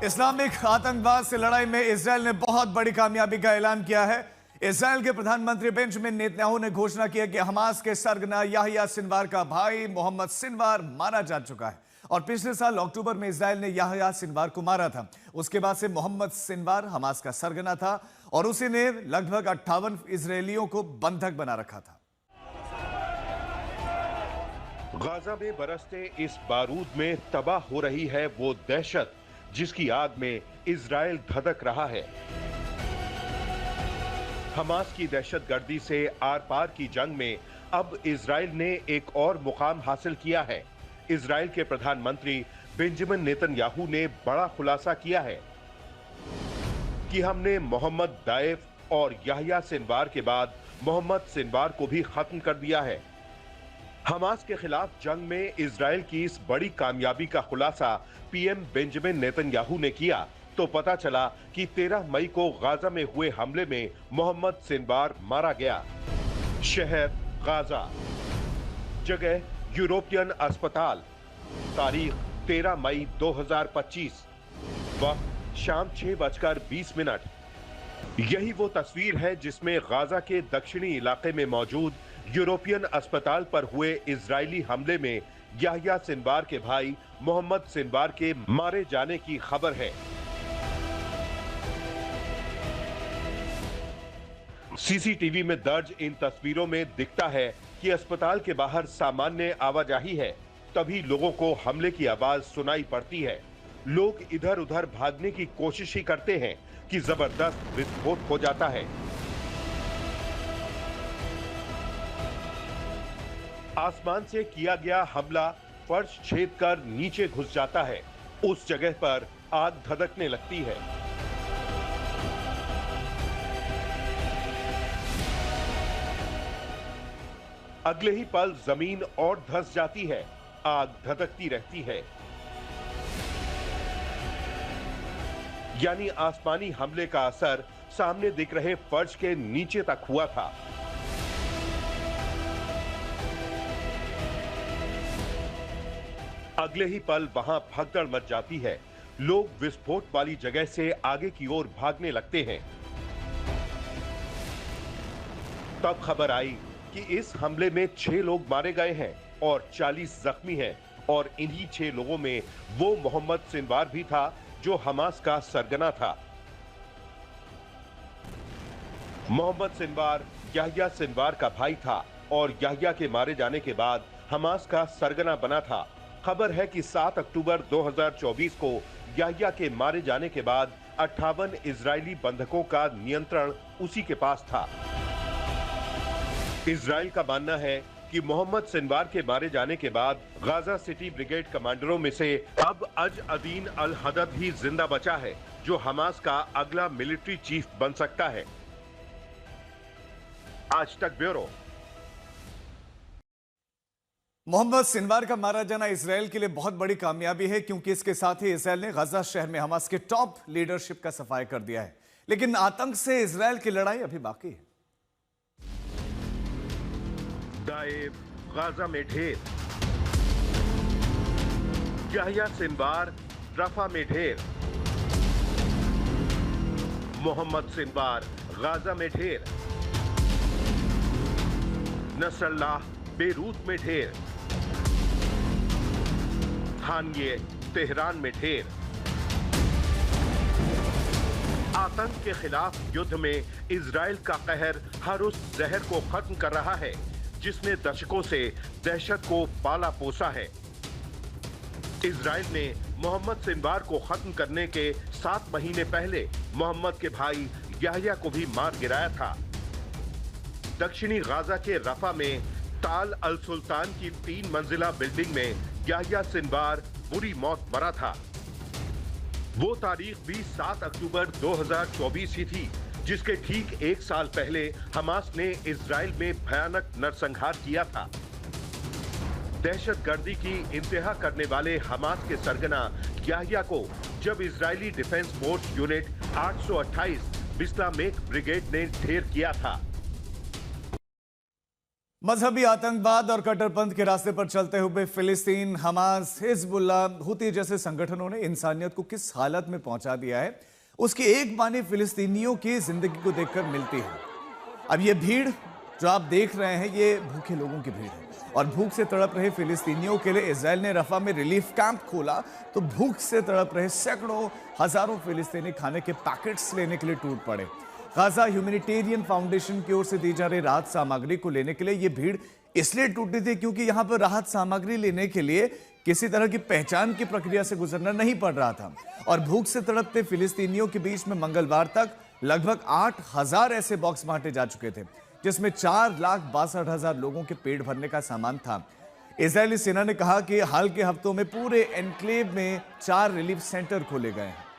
Islamic आतंकवाद से लड़ाई में इजराइल ने बहुत बड़ी कामयाबी का ऐलान किया है। इजराइल के प्रधानमंत्री बेंजामिन नेतन्याहू ने घोषणा की है कि हमास के सरगना याहिया सिनवार का भाई मोहम्मद सिनवार मारा जा चुका है और पिछले साल अक्टूबर में इजराइल ने याहिया सिनवार को मारा था। उसके बाद से मोहम्मद सिनवार हमास का सरगना था और उसी ने लगभग 58 इजरायलियों को बंधक बना रखा था। गाजा में बरसते इस बारूद में तबाह हो रही है वो दहशत जिसकी आग में इजराइल धधक रहा है। हमास की दहशतगर्दी से आर पार की जंग में अब इजराइल ने एक और मुकाम हासिल किया है। इजराइल के प्रधानमंत्री बेंजामिन नेतन्याहू ने बड़ा खुलासा किया है कि हमने मोहम्मद दाइफ और याहिया सिनवार के बाद मोहम्मद सिनवार को भी खत्म कर दिया है। हमास के खिलाफ जंग में इजराइल की इस बड़ी कामयाबी का खुलासा पीएम बेंजामिन नेतन्याहू ने किया तो पता चला कि 13 मई को गाजा में हुए हमले में मोहम्मद सिनवार मारा गया। शहर गाजा, जगह यूरोपियन अस्पताल, तारीख 13 मई 2025, वक्त शाम 6:20। यही वो तस्वीर है जिसमें गाजा के दक्षिणी इलाके में मौजूद यूरोपियन अस्पताल पर हुए इजरायली हमले में याहिया सिनवार के भाई मोहम्मद सिनवार के मारे जाने की खबर है। सीसीटीवी में दर्ज इन तस्वीरों में दिखता है कि अस्पताल के बाहर सामान्य आवाजाही है, तभी लोगों को हमले की आवाज सुनाई पड़ती है। लोग इधर उधर भागने की कोशिश ही करते हैं कि जबरदस्त विस्फोट हो जाता है। आसमान से किया गया हमला फर्श छेद कर नीचे घुस जाता है। उस जगह पर आग धधकने लगती है। अगले ही पल जमीन और धंस जाती है, आग धधकती रहती है। यानी आसमानी हमले का असर सामने दिख रहे फर्श के नीचे तक हुआ था। अगले ही पल वहां भगदड़ मच जाती है। लोग विस्फोट वाली जगह से आगे की ओर भागने लगते हैं। तब खबर आई कि इस हमले में 6 लोग मारे गए हैं और 40 जख्मी हैं और इन्हीं 6 लोगों में वो मोहम्मद सिनवार भी था जो हमास का सरगना था। मोहम्मद सिनवार याहिया सिनवार का भाई था और याहिया के मारे जाने के बाद हमास का सरगना बना था। खबर है कि 7 अक्टूबर 2024 को याहिया के मारे जाने के बाद 58 इजरायली बंधकों का नियंत्रण उसी के पास था। इजराइल का मानना है कि मोहम्मद सिनवार के मारे जाने के बाद गाजा सिटी ब्रिगेड कमांडरों में से अब अज अदीन अल हदद ही जिंदा बचा है जो हमास का अगला मिलिट्री चीफ बन सकता है। आज तक ब्यूरो। मोहम्मद सिनवार का मारा जाना इजराइल के लिए बहुत बड़ी कामयाबी है क्योंकि इसके साथ ही इजराइल ने गाजा शहर में हमास के टॉप लीडरशिप का सफाया कर दिया है। लेकिन आतंक से इजराइल की लड़ाई अभी बाकी है। दाइफ गाजा में ढेर, याहिया सिनवार रफा में ढेर, मोहम्मद सिनवार गाजा में ढेर, नसरल्लाह बेरूत में ढेर, हानिये तेहरान में ढेर। आतंक के खिलाफ युद्ध में इजराइल का कहर हर उस जहर को खत्म कर रहा है जिसने दशकों से दहशत को पाला पोसा है। इजराइल ने मोहम्मद सिनवार को खत्म करने के 7 महीने पहले मोहम्मद के भाई याहिया को भी मार गिराया था। दक्षिणी गाजा के रफा में ताल अल सुल्तान की 3 मंजिला बिल्डिंग में याहिया सिनवार बुरी मौत मरा था। वो तारीख भी 7 अक्टूबर 2024 ही थी जिसके ठीक 1 साल पहले हमास ने इजराइल में भयानक नरसंहार किया था। दहशतगर्दी की इंतहा करने वाले हमास के सरगना याहिया को जब Israeli defence force unit 828 Bislamach brigade ने ढेर किया था। मजहबी आतंकवाद और कट्टरपंथ के रास्ते पर चलते हुए फिलिस्तीन, हमास, हिजबुल्लाह, हुती जैसे संगठनों ने इंसानियत को किस हालत में पहुंचा दिया है, उसकी एक बानी फिलिस्तीनियों की जिंदगी को देखकर मिलती है। अब ये भीड़ जो आप देख रहे हैं, ये भूखे लोगों की भीड़ है और भूख से तड़प रहे फिलिस्तीनियों के लिए इजराइल ने रफा में रिलीफ कैंप खोला तो भूख से तड़प रहे सैकड़ों हजारों फिलिस्तीनी खाने के पैकेट्स लेने के लिए टूट पड़े। गाजा ह्यूमैनिटेरियन फाउंडेशन की ओर से दी जा रही राहत सामग्री को लेने के लिए ये भीड़ इसलिए टूटी थी क्योंकि यहां पर राहत सामग्री लेने के लिए किसी तरह की पहचान की प्रक्रिया से गुजरना नहीं पड़ रहा था और भूख से तड़पते फिलिस्तीनियों के बीच में मंगलवार तक लगभग 8,000 ऐसे बॉक्स बांटे जा चुके थे, जिसमें 4,62,000 लोगों के पेट भरने का सामान था। इजरायली सेना ने कहा कि हाल के हफ्तों में पूरे एनक्लेव में 4 रिलीफ सेंटर खोले गए हैं।